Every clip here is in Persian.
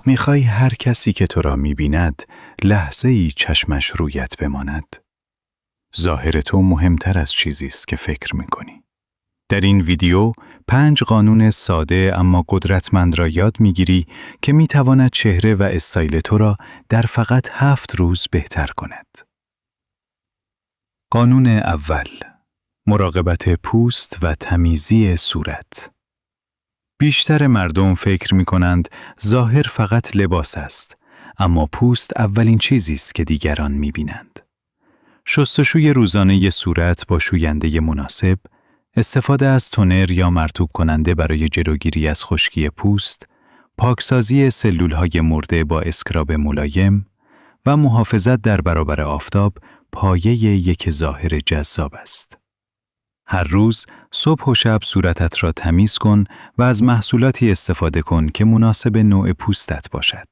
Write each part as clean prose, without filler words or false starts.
میخوای هر کسی که تو را میبیند لحظه‌ای چشمش رویت بماند؟ ظاهر تو مهمتر از چیزی است که فکر میکنی. در این ویدیو 5 قانون ساده اما قدرتمند را یاد میگیری که میتواند چهره و استایل تو را در فقط 7 روز بهتر کند. قانون اول، مراقبت پوست و تمیزی صورت. بیشتر مردم فکر می‌کنند ظاهر فقط لباس است، اما پوست اولین چیزی است که دیگران می‌بینند. شستشوی روزانه صورت با شوینده مناسب، استفاده از تونر یا مرطوب کننده برای جلوگیری از خشکی پوست، پاکسازی سلول‌های مرده با اسکراب ملایم و محافظت در برابر آفتاب پایه یک ظاهر جذاب است. هر روز صبح و شب صورتت را تمیز کن و از محصولاتی استفاده کن که مناسب نوع پوستت باشد.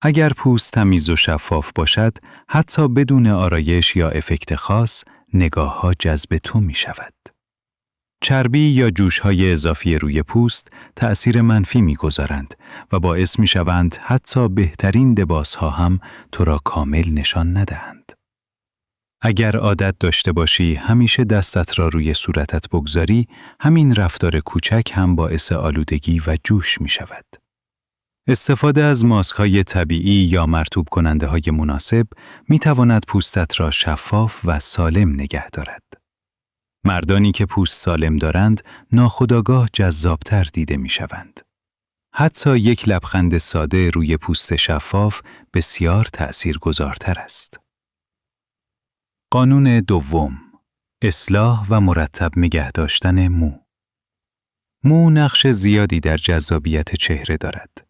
اگر پوست تمیز و شفاف باشد، حتی بدون آرایش یا افکت خاص، نگاه‌ها جذب تو می شود. چربی یا جوش‌های اضافی روی پوست تأثیر منفی می‌گذارند و باعث می‌شوند حتی بهترین لباس‌ها هم تو را کامل نشان ندهند. اگر عادت داشته باشی همیشه دستت را روی صورتت بگذاری، همین رفتار کوچک هم باعث آلودگی و جوش می شود. استفاده از ماسک‌های طبیعی یا مرطوب کننده‌های مناسب می تواند پوستت را شفاف و سالم نگه دارد. مردانی که پوست سالم دارند، ناخودآگاه جذابتر دیده می شوند. حتی یک لبخند ساده روی پوست شفاف بسیار تأثیرگذارتر است. قانون دوم، اصلاح و مرتب نگه داشتن مو. مو نقش زیادی در جذابیت چهره دارد.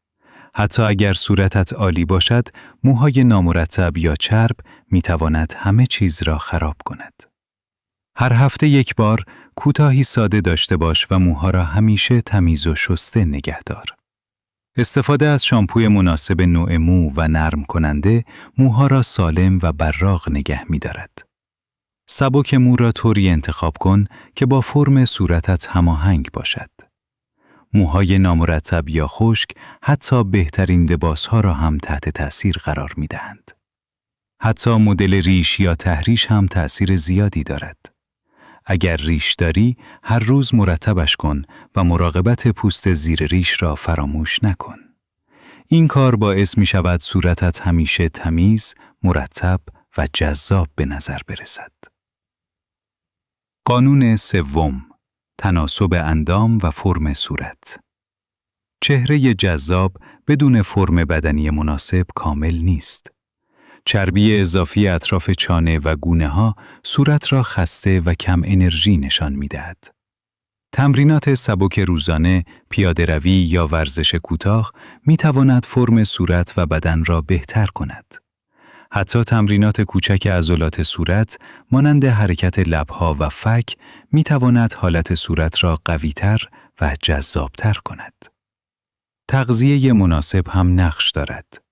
حتی اگر صورتت عالی باشد، موهای نامرتب یا چرب می تواند همه چیز را خراب کند. هر هفته یک بار کوتاهی ساده داشته باش و موها را همیشه تمیز و شسته نگه دار. استفاده از شامپوی مناسب نوع مو و نرم کننده موها را سالم و براق نگه می دارد. سبک مو را طوری انتخاب کن که با فرم صورتت هماهنگ باشد. موهای نامرتب یا خشک حتی بهترین لباسها را هم تحت تأثیر قرار می دهند. حتی مدل ریش یا تهریش هم تأثیر زیادی دارد. اگر ریش داری، هر روز مرتبش کن و مراقبت پوست زیر ریش را فراموش نکن. این کار باعث می شود صورتت همیشه تمیز، مرتب و جذاب به نظر برسد. قانون سوم، تناسب اندام و فرم صورت. چهره جذاب بدون فرم بدنی مناسب کامل نیست. چربی اضافی اطراف چانه و گونه ها صورت را خسته و کم انرژی نشان می دهد. تمرینات سبک روزانه، پیاده‌روی یا ورزش کوتاه می تواند فرم صورت و بدن را بهتر کند. حتی تمرینات کوچک عضلات صورت مانند حرکت لب‌ها و فک می تواند حالت صورت را قوی‌تر و جذابتر کند. تغذیه مناسب هم نقش دارد.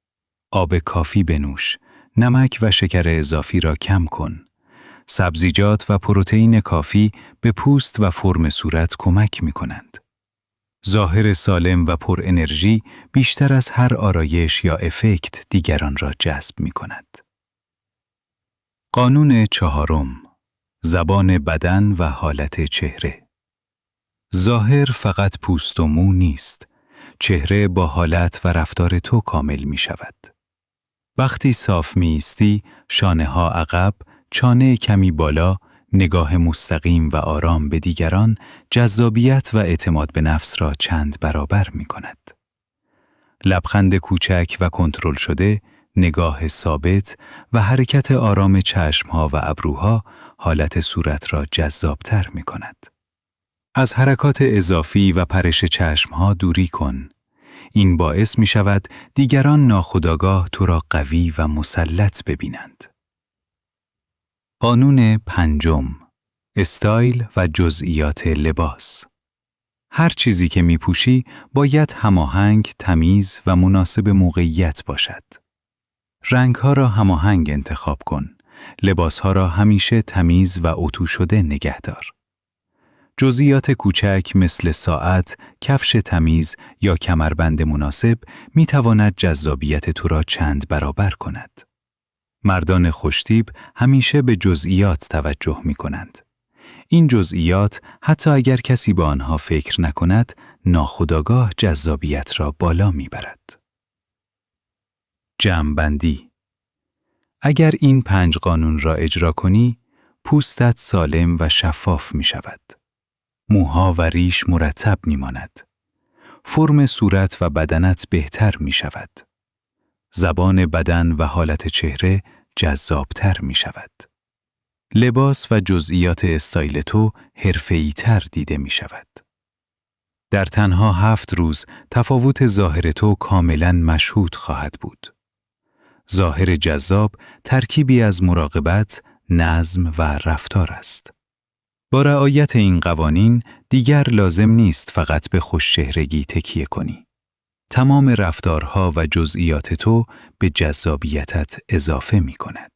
آب کافی بنوش، نمک و شکر اضافی را کم کن. سبزیجات و پروتئین کافی به پوست و فرم صورت کمک می کنند. ظاهر سالم و پر انرژی بیشتر از هر آرایش یا افکت دیگران را جذب می کند. قانون چهارم، زبان بدن و حالت چهره. ظاهر فقط پوست و مو نیست. چهره با حالت و رفتار تو کامل می شود. وقتی صاف می ایستی، شانه ها عقب، چانه کمی بالا، نگاه مستقیم و آرام به دیگران، جذابیت و اعتماد به نفس را چند برابر می کند. لبخند کوچک و کنترل شده، نگاه ثابت و حرکت آرام چشمها و ابروها حالت صورت را جذابتر می کند. از حرکات اضافی و پرش چشمها دوری کن. این باعث می شود دیگران ناخودآگاه تو را قوی و مسلط ببینند. قانون پنجم، استایل و جزئیات لباس. هر چیزی که می پوشی باید هماهنگ، تمیز و مناسب موقعیت باشد. رنگ‌ها را هماهنگ انتخاب کن. لباس‌ها را همیشه تمیز و اتو شده نگه دار. جزئیات کوچک مثل ساعت، کفش تمیز یا کمربند مناسب می تواند جذابیت تو را چند برابر کند. مردان خوش‌تیپ همیشه به جزئیات توجه می کنند. این جزئیات حتی اگر کسی به آنها فکر نکند، ناخودآگاه جذابیت را بالا می برد. جمع‌بندی: اگر این 5 قانون را اجرا کنی، پوستت سالم و شفاف می شود. موها و ریش مرتب می ماند. فرم صورت و بدنت بهتر می شود. زبان بدن و حالت چهره جذابتر می شود. لباس و جزئیات استایل تو حرفه‌ای‌تر دیده می شود. در تنها 7 روز تفاوت ظاهر تو کاملاً مشهود خواهد بود. ظاهر جذاب ترکیبی از مراقبت، نظم و رفتار است. با رعایت این قوانین دیگر لازم نیست فقط به خوش‌چهرگی تکیه کنی. تمام رفتارها و جزئیات تو به جذابیتت اضافه می کند.